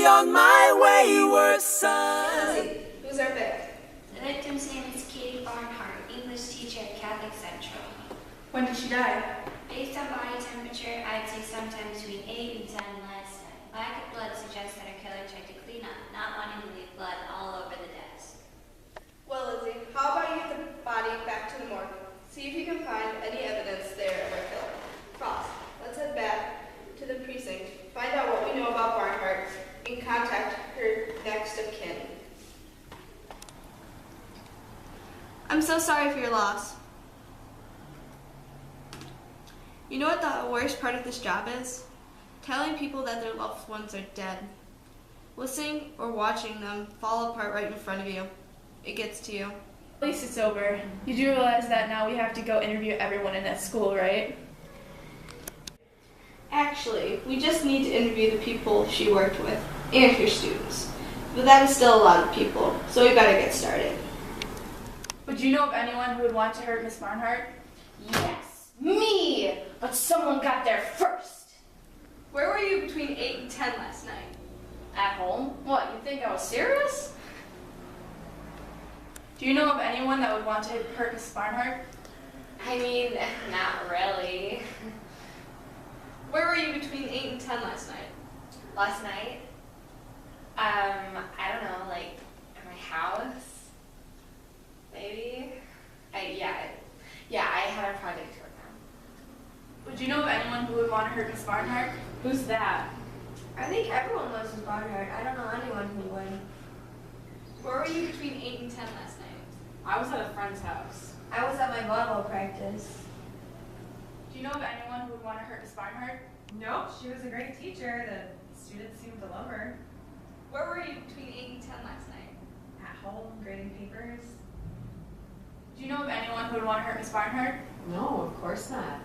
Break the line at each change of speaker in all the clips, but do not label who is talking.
mercy on my wayward son.
Who's our pick?
The victim's name is Katie Barnhart, English teacher at Catholic Central.
When did she die?
Based on body temperature, I'd say sometime between 8 and 10 last night. Lack of blood suggests that her killer tried to clean up, not wanting to leave blood all over the desk.
Well, Lizzie, how about you get the body back to the morgue? See if you can find any evidence there of our killer. Frost, let's head back to the precinct, find out what we know about Barnhart, and contact her next of kin. I'm so sorry for your loss. You know what the worst part of this job is? Telling people that their loved ones are dead. Listening or watching them fall apart right in front of you. It gets to you.
At least it's over. You do realize that now we have to go interview everyone in that school, right?
Actually, we just need to interview the people she worked with and her students. But that is still a lot of people, so we better get started.
Would you know of anyone who would want to hurt Miss Barnhart?
Yes, me! But someone got there first.
Where were you between 8 and 10 last night?
At home? What, you think I was serious?
Do you know of anyone that would want to hurt Miss Barnhart?
I mean, not really.
Where were you between 8 and 10 last night?
Last night? I don't know, like, at my house? Maybe? I had a project to work on.
Would you know of anyone who would want to hurt Miss Barnhart?
Who's that?
I think everyone loves Miss Barnhart. I don't know anyone who would.
Where were you between 8 and 10 last night?
I was at a friend's house.
I was at my volleyball practice.
Do you know of anyone who would want to hurt Miss Barnhart?
Nope, she was a great teacher. The students seemed to love her.
Where were you between 8 and 10 last night?
At home, grading papers.
Do you know of anyone who would want to hurt Miss Barnhart?
No, of course not.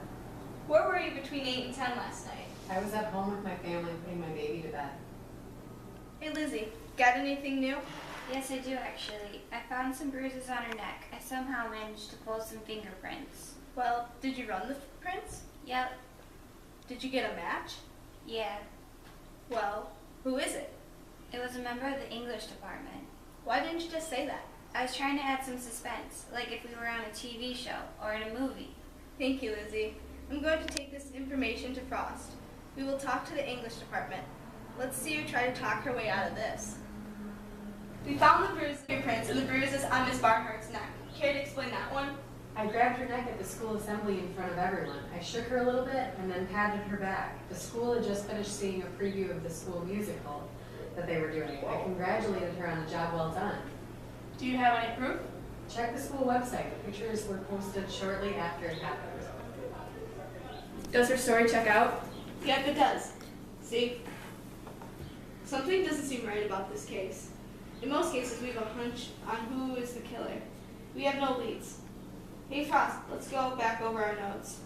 Where were you between 8 and 10 last night?
I was at home with my family putting my baby to bed.
Hey Lizzie, got anything new?
Yes, I do actually. I found some bruises on her neck. I somehow managed to pull some fingerprints.
Well, did you run the prints?
Yep,
Did you get a match?
yeah.
Well, who is it?
It was a member of the English department.
Why didn't you just say that?
I was trying to add some suspense, like if we were on a TV show or in a movie.
Thank you, Lizzie. I'm going to take this information to Frost. We will talk to the English department. Let's see her try to talk her way out of this. We found the bruises in your prints and the bruises on Miss Barnhart's neck. Care to explain that one?
I grabbed her neck at the school assembly in front of everyone. I shook her a little bit and then patted her back. The school had just finished seeing a preview of the school musical that they were doing. I congratulated her on a job well done.
Do you have any proof?
Check the school website. The pictures were posted shortly after it happened.
Does her story check out?
Yep, it does. See? Something doesn't seem right about this case. In most cases, we have a hunch on who is the killer. We have no leads. Hey Frost, let's go back over our notes.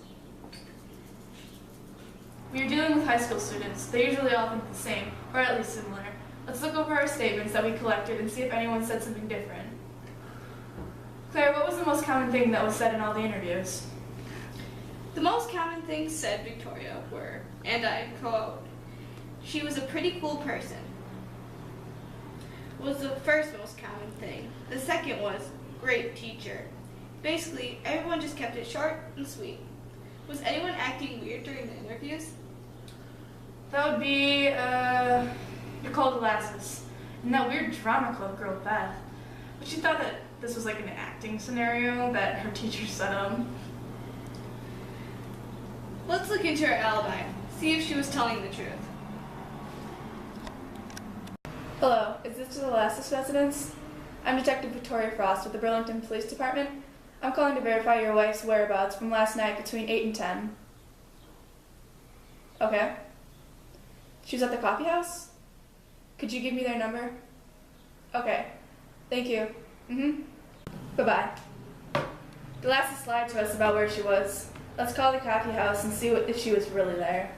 We are dealing with high school students. They usually all think the same, or at least similar. Let's look over our statements that we collected and see if anyone said something different. Claire, what was the most common thing that was said in all the interviews?
The most common things said Victoria were, and I quote, "She was a pretty cool person," was the first most common thing. The second was, "great teacher." Basically, everyone just kept it short and sweet. Was anyone acting weird during the interviews?
That would be, Nicole Delassus. And that weird drama club girl, Beth. But she thought that this was like an acting scenario that her teacher set up.
Let's look into her alibi, see if she was telling the truth.
Hello, is this the Delassus residence? I'm Detective Victoria Frost with the Burlington Police Department. I'm calling to verify your wife's whereabouts from last night between 8 and 10. Okay. She was at the coffee house? Could you give me their number? Okay. Thank you. Bye-bye. Delassus lied to us about where she was. Let's call the coffee house and see if she was really there.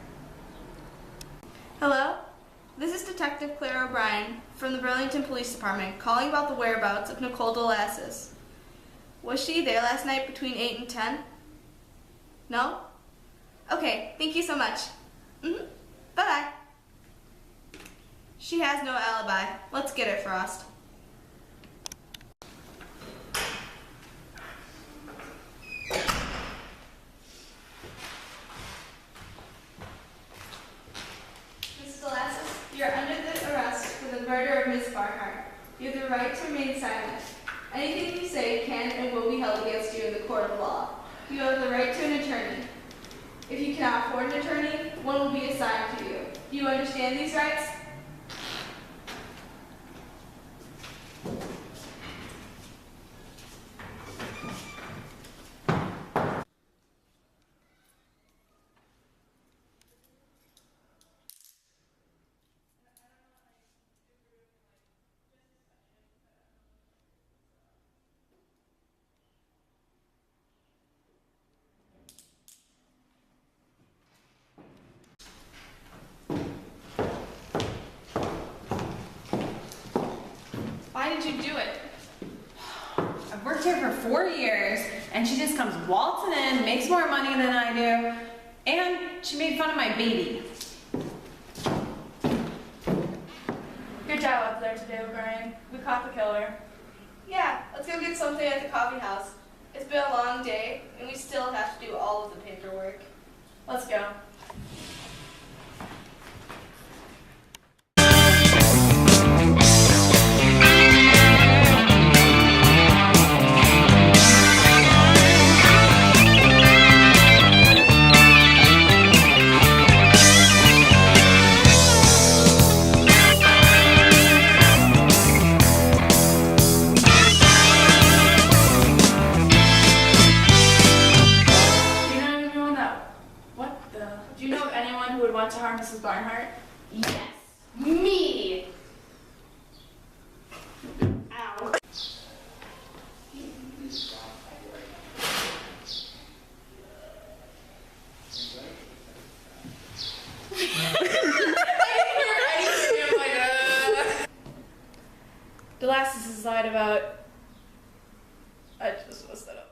Hello? This is Detective Claire O'Brien from the Burlington Police Department calling about the whereabouts of Nicole Delassus. Was she there last night between 8 and 10? No? Okay, thank you so much. Bye-bye. She has no alibi. Let's get it, Frost. Mrs. Delassus, you're under the arrest for the murder of Miss Barnhart. You have the right to remain silent. Anything you say can and will be held against you in the court of law. You have the right to an attorney. If you cannot afford an attorney, one will be assigned to you. Do you understand these rights? Why did you do it?
I've worked here for 4 years, and she just comes waltzing in, makes more money than I do, and she made fun of my baby.
Good job up there today, O'Brien. We caught the killer.
Yeah, let's go get something at the coffee house. It's been a long day, and we still have to do all of the paperwork.
Let's go. Do you know anyone that? What the? Do you know of anyone who would want to harm Mrs. Barnhart?
Yes, me!
Ow.
Delassus has lied about. I just messed that up.